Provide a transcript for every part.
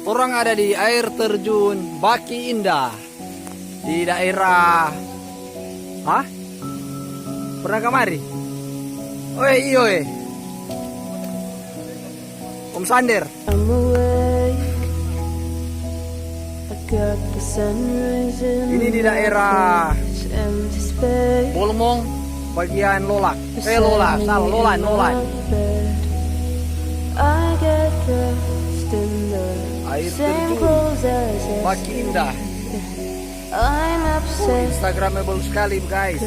Orang ada di air terjun Baki Indah di daerah. Hah? Pernah kemari? Oi, iyo. Om Sander. Ini di daerah Bolmong, bagian Lolak. Lolan, salah, Lolan. Air terjun Baki Indah. Instagramable sekali guys.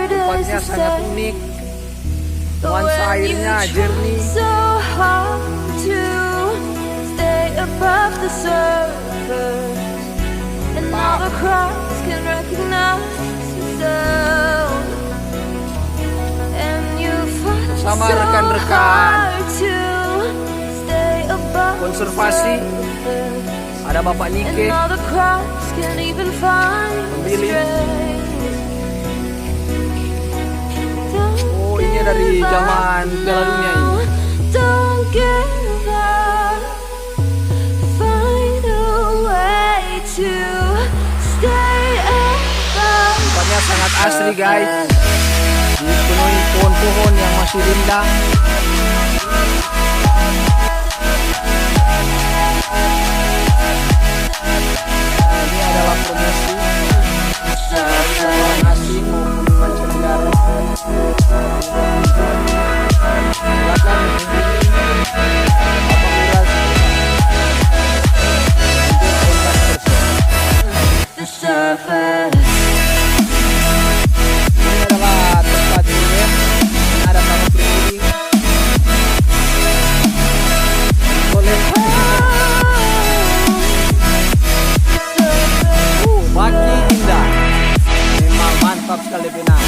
Tempatnya sangat unik. Nuansa airnya jernih. Sama rekan-rekan konservasi, ada Bapak Nike, pemilih. Oh, ini dari zaman Piala Dunia ini. Tempatnya sangat asri guys, dipenuhi pohon-pohon yang masih rindang. Ini adalah promosi dari orang asing maupun mancanegara. Silakan ini adalah tempat ini, ada tamu pribadi. Boleh. Baki Indah, memang mantap sekali Pinang.